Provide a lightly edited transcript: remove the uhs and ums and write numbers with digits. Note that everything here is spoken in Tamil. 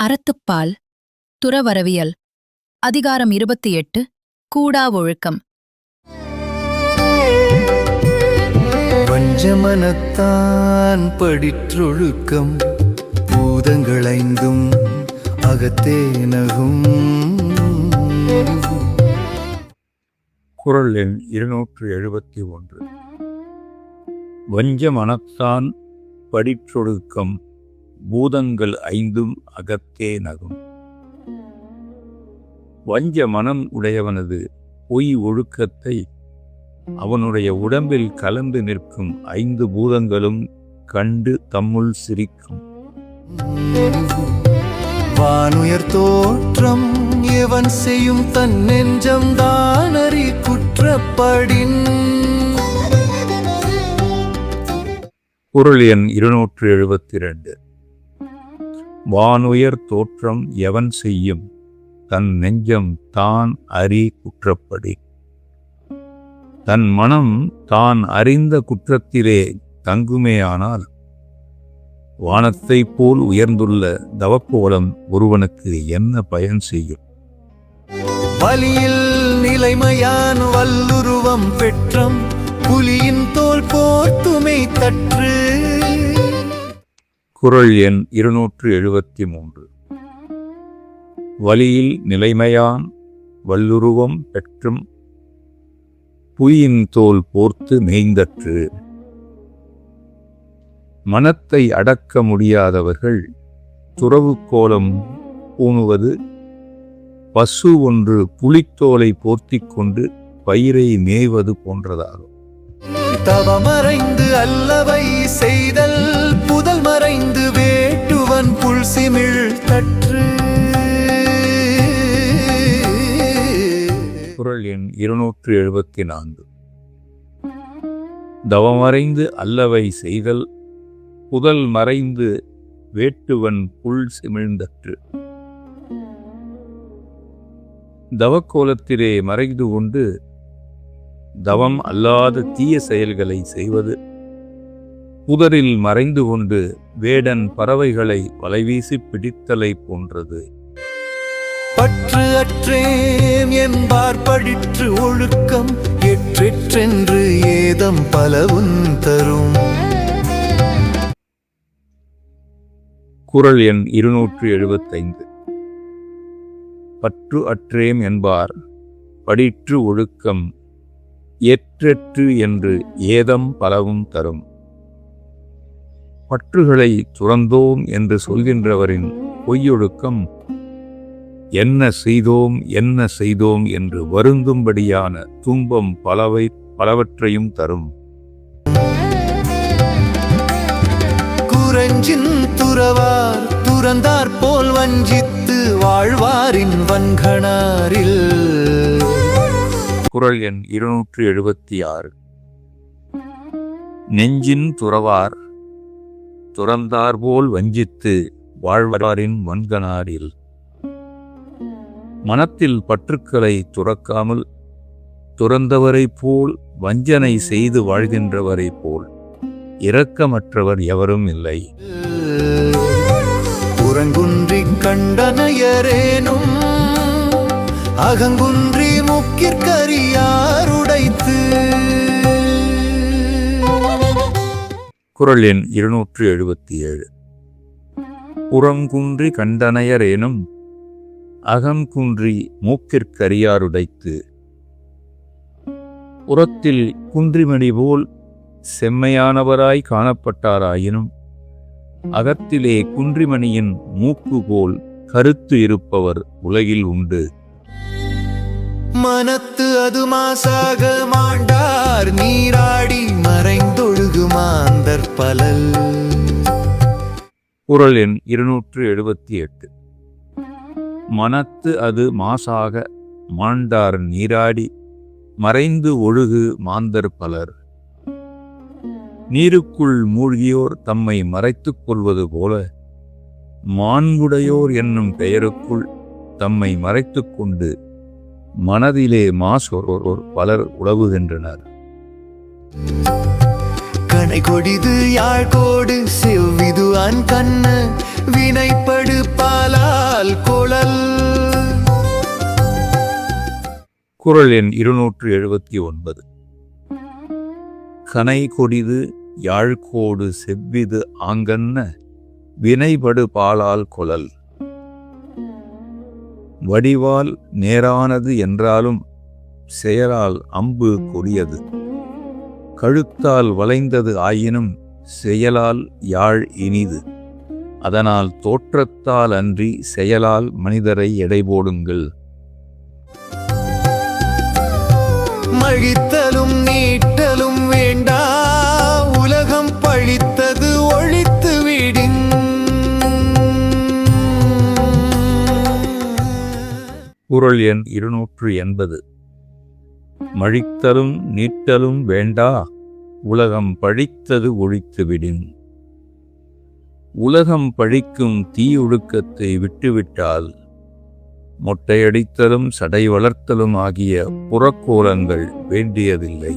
அறத்துப்பால் துறவரவியல் அதிகாரம் 28 கூடா ஒழுக்கம். வஞ்சமனத்தான் படிற்றொழுக்கம் பூதங்களைந்தும் அகத்தே நகும். குறள் எண் 271. வஞ்ச மனத்தான் படிற்றொழுக்கம் பூதங்கள் ஐந்தும் அகத்தே நகும். வஞ்ச மனம் உடையவனது பொய் ஒழுக்கத்தை அவனுடைய உடம்பில் கலந்து நிற்கும் 5 பூதங்களும் கண்டு தம்முள் சிரிக்கும். வானுயர் தோற்றம் எவன் செய்யும் தன் நெஞ்சம் தானறி குற்றப்படின். குறள் எண் 272. வானுயர் தோற்றம் எவன் செய்யும் தன் நெஞ்சம் தான் அறி குற்றப்படி. தன் மனம் தான் அறிந்த குற்றத்திலே தங்குமேயானால் வானத்தைப் போல் உயர்ந்துள்ள தவக்கோலம் ஒருவனுக்கு என்ன பயன் செய்யும்? வலியில் நிலைமையான் வல்லுருவம் பெற்றம் புலியின் தோல் போர்த்துமை தற்று. குறள் எண் 273. வலியில் நிலைமையான் வல்லுருவம் பெற்றும் புலியின் தோல் போர்த்து மேய்ந்தற்று. மனத்தை அடக்க முடியாதவர்கள் துறவு கோலம் பூணுவது பசு ஒன்று புலித்தோலை போர்த்திக் கொண்டு பயிரை மேய்வது போன்றதாகும். தவமறைந்து அல்லவை செய்தல் புதல் மறைந்து வேட்டுவன் புல் சிமிழ் தற்று. குறள் எண் 274. தவமறைந்து அல்லவை செய்தல் புதல் மறைந்து வேட்டுவன் புல் சிமிழ்ந்தற்று. தவக்கோலத்திலே மறைந்து கொண்டு தவம் அல்லாத தீய செயல்களை செய்வது புதரில் மறைந்து கொண்டு வேடன் பறவைகளை வலைவீசி பிடித்தலை போன்றது. பற்று அற்றேன் என்பார் படிற்று ஒழுக்கம் எற்றென்று ஏதம் பலவும் தரும். குறள் எண் 275. பற்று அற்றேம் என்பார் படிற்று ஒழுக்கம் எற்றெற்று என்று ஏதம் பலவும் தரும். பற்றுகளை துறந்தோம் என்று சொல்கின்றவரின் பொய்யொழுக்கம் என்ன செய்தோம் என்று வருந்தும்படியான துன்பம் பலவற்றையும் தரும். குறஞ்சின் துறவார் துறந்தார் போல் வஞ்சித்து வாழ்வாரின் வன்கணாரில். குறள் எண் 276. நெஞ்சின் துறவார் துறந்தார்போல் வஞ்சித்து வாழ்வாரின் வன்கணாரில். மனத்தில் பற்றுக்களை துறக்காமல் துறந்தவரைப் போல் வஞ்சனை செய்து வாழ்கின்றவரைப் போல் இரக்கமற்றவர் எவரும் இல்லை. புறங்குன்றி கண்டனையரேனும் அகங்குன்றி முக்கிற்கரியாருடைத்து. குறள் எண் 277. புறங்குன்றி கண்டனையரேனும் அகங்குன்றி மூக்கிற்கரியாருடைத்து. புறத்தில் குன்றிமணி போல் செம்மையானவராய் காணப்பட்டாராயினும் அகத்திலே குன்றிமணியின் மூக்கு போல் கருத்து இருப்பவர் உலகில் உண்டு. மனத்து அது மாசாக மாண்டார் நீராடி மறைந்தொழுகு மாந்தர் பலல். குறள் எண் 278. மனத்து அது மாசாக மாண்டார் நீராடி மறைந்து ஒழுகு மாந்தர் பலர். நீருக்குள் மூழ்கியோர் தம்மை மறைத்துக் கொள்வது போல மாண்புடையோர் என்னும் பெயருக்குள் தம்மை மறைத்துக் கொண்டு மனதிலே மாசோர் பலர் உலவுகின்றனர். கனை கொடிது யாழ்கோடு செவ்விது அன் கண்ண வினைப்படு பாலா காதல் குழல். குறள் எண் 279. கனை கொடிது யாழ்கோடு செவ்விது ஆங்கன்ன வினைபடு பாலால் கொளல். வடிவால் நேரானது என்றாலும் செயலால் அம்பு கொடியது. கழுத்தால் வளைந்தது ஆயினும் செயலால் யாழ் இனிது. அதனால் தோற்றத்தால் அன்றி செயலால் மனிதரை எடை போடுங்கள். மழித்தலும் நீட்டலும் வேண்டா உலகம் பழித்தது ஒழித்து விடின். குறள் எண் 280. மழித்தலும் நீட்டலும் வேண்டா உலகம் பழித்தது ஒழித்துவிடின். உலகம் பழிக்கும் தீயொழுக்கத்தை விட்டுவிட்டால் மொட்டையடித்தலும் சடை வளர்த்தலும் ஆகிய புறக்கோலங்கள் வேண்டியதில்லை.